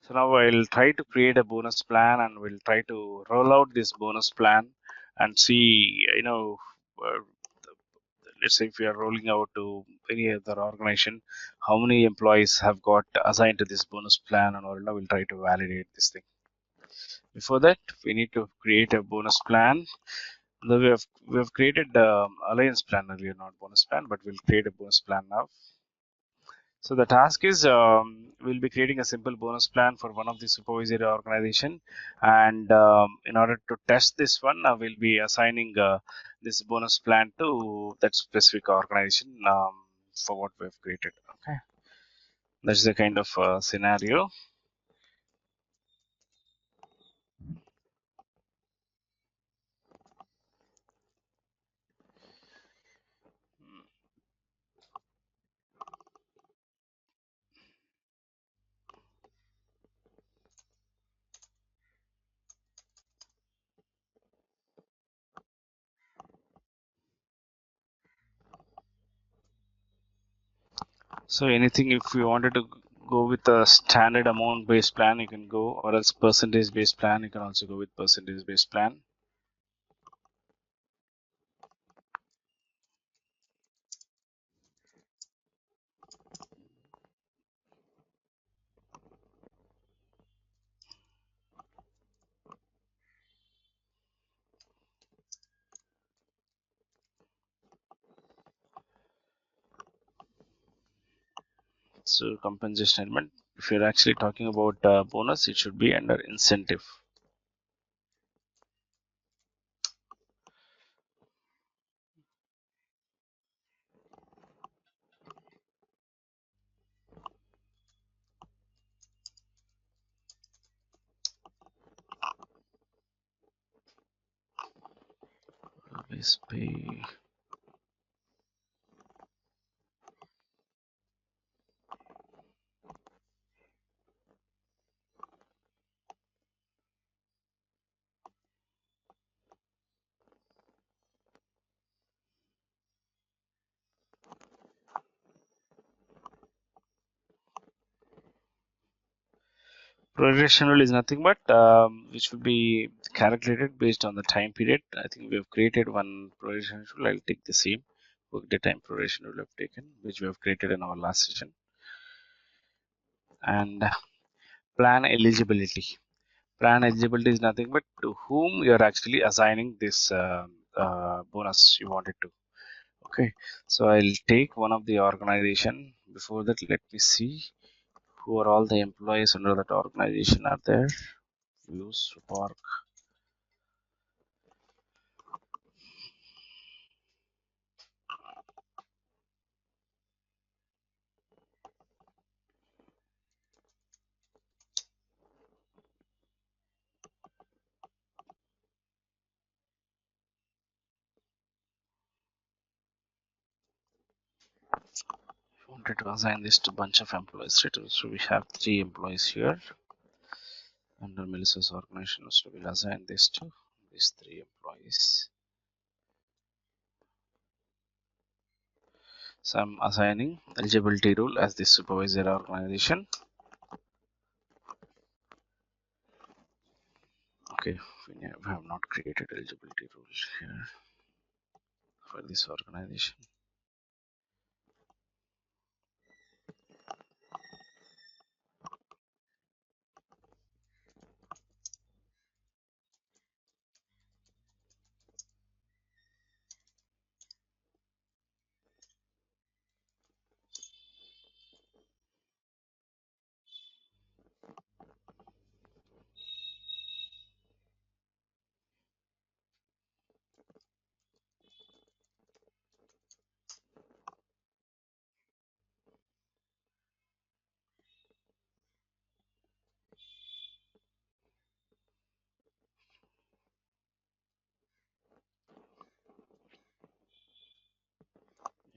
So now I'll try to create a bonus plan, and we'll try to roll out this bonus plan and see, uh, let's say if we are rolling out to any other organization, how many employees have got assigned to this bonus plan, and all. Now we'll try to validate this thing. Before that, we need to create a bonus plan. Now we have created alliance plan earlier, not bonus plan, but we'll create a bonus plan now. So the task is, we'll be creating a simple bonus plan for one of the supervisory organization, and in order to test this one, we'll be assigning this bonus plan to that specific organization for what we've created. Okay, that's the kind of scenario. So anything, if you wanted to go with a standard amount based plan, you can go, or else percentage based plan, you can also go with percentage based plan. So compensation element, if you're actually talking about bonus, it should be under incentive. Base pay. Proration rule is nothing but which will be calculated based on the time period. I think we have created one proration rule. I'll take the same workday time proration rule I've taken, which we have created in our last session. And plan eligibility. Plan eligibility is nothing but to whom you are actually assigning this bonus you wanted to. Okay, so I'll take one of the organization. Before that, let me see who are all the employees under that organization are there. Views, Park. Wanted to assign this to bunch of employees, right? So we have 3 employees here under Melissa's organization. So we'll assign this to these 3 employees. So I'm assigning eligibility rule as the supervisor organization. Okay, we have not created eligibility rules here for this organization.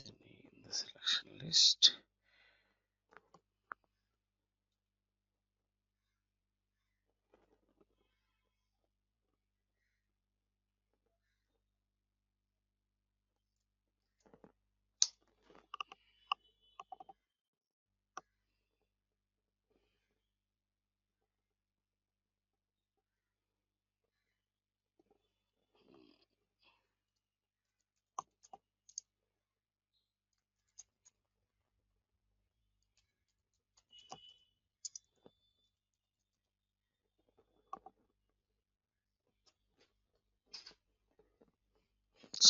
In the selection list,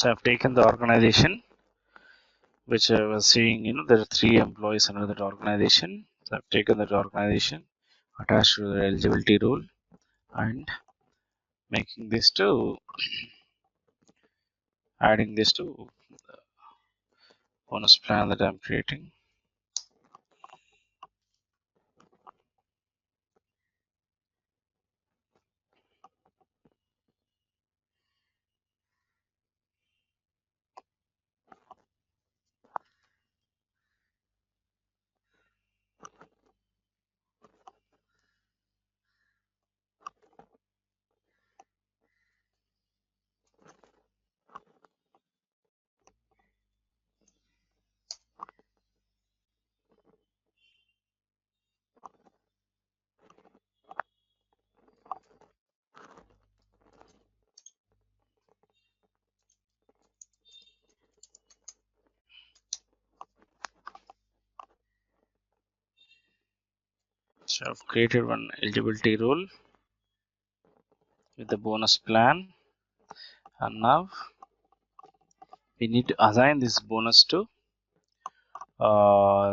So I've taken the organization which I was seeing, there are 3 employees under that organization. So I've taken that organization, attached to the eligibility rule, and making this to adding this to bonus plan that I'm creating. So I've created one eligibility rule with the bonus plan, and now we need to assign this bonus to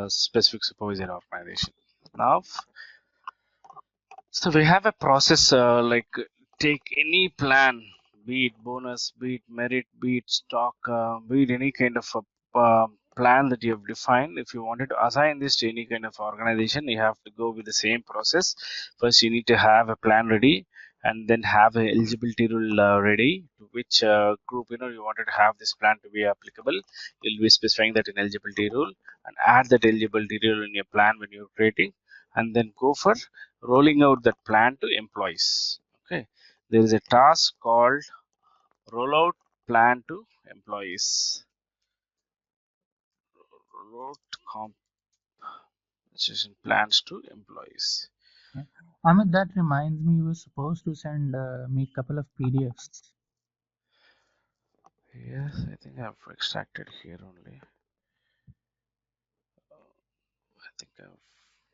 specific supervisor organization. Now, so we have a process like take any plan, be it bonus, be it merit, be it stock, be it any kind of a plan that you have defined. If you wanted to assign this to any kind of organization, you have to go with the same process. First, you need to have a plan ready, and then have a eligibility rule ready. To which group you wanted to have this plan to be applicable, you'll be specifying that in eligibility rule, and add that eligibility rule in your plan when you're creating, and then go for rolling out that plan to employees. Okay, there is a task called rollout plan to employees. Rollout compensation plans to employees. Yeah. Amit, that reminds me, you were supposed to send me a couple of PDFs. Yes, I think I've extracted here only. I think I've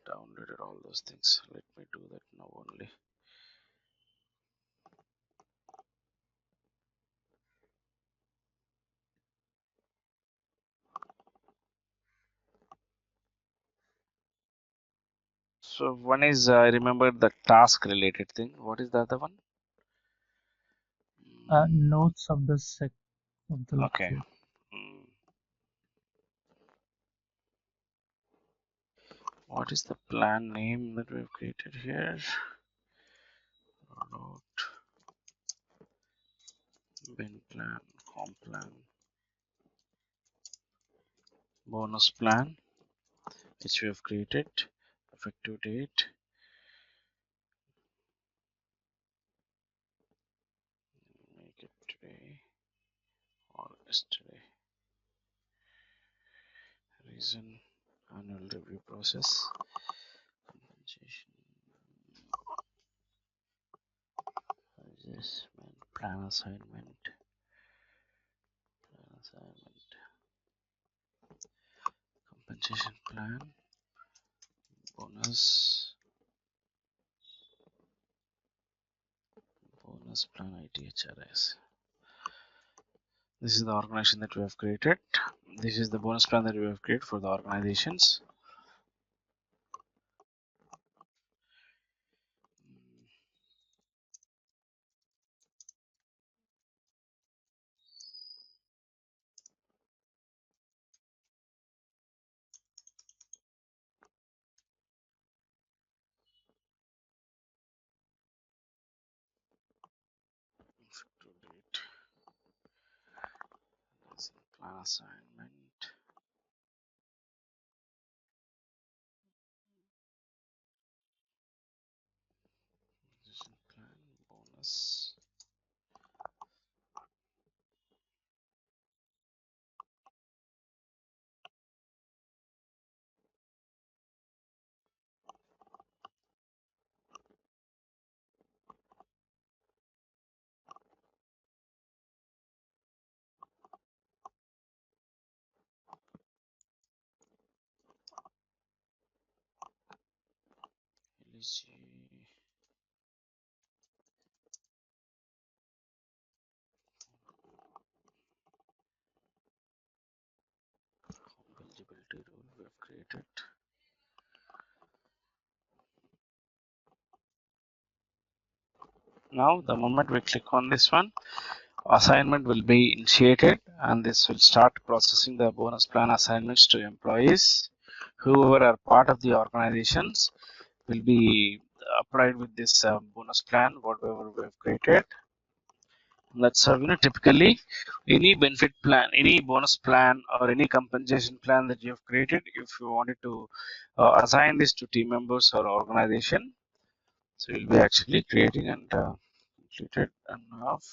downloaded all those things. Let me do that now only. So one is I remember the task related thing. What is the other one? Notes of the Okay. lecture. Mm. What is the plan name that we've created here? Rollout bin plan, comp plan, bonus plan, which we have created. Effective date, make it today or yesterday. Reason, annual review process, compensation, adjustment, plan assignment, compensation plan, bonus, bonus plan ITHRS. This is the organization that we have created. This is the bonus plan that we have created for the organizations. Effective date, plan assignment, plan, bonus. Now the moment we click on this one, assignment will be initiated, and this will start processing the bonus plan assignments to employees. Whoever are part of the organizations will be applied with this bonus plan whatever we have created. That's how, typically any benefit plan, any bonus plan, or any compensation plan that you have created, if you wanted to assign this to team members or organization, so you'll be actually creating and completed enough.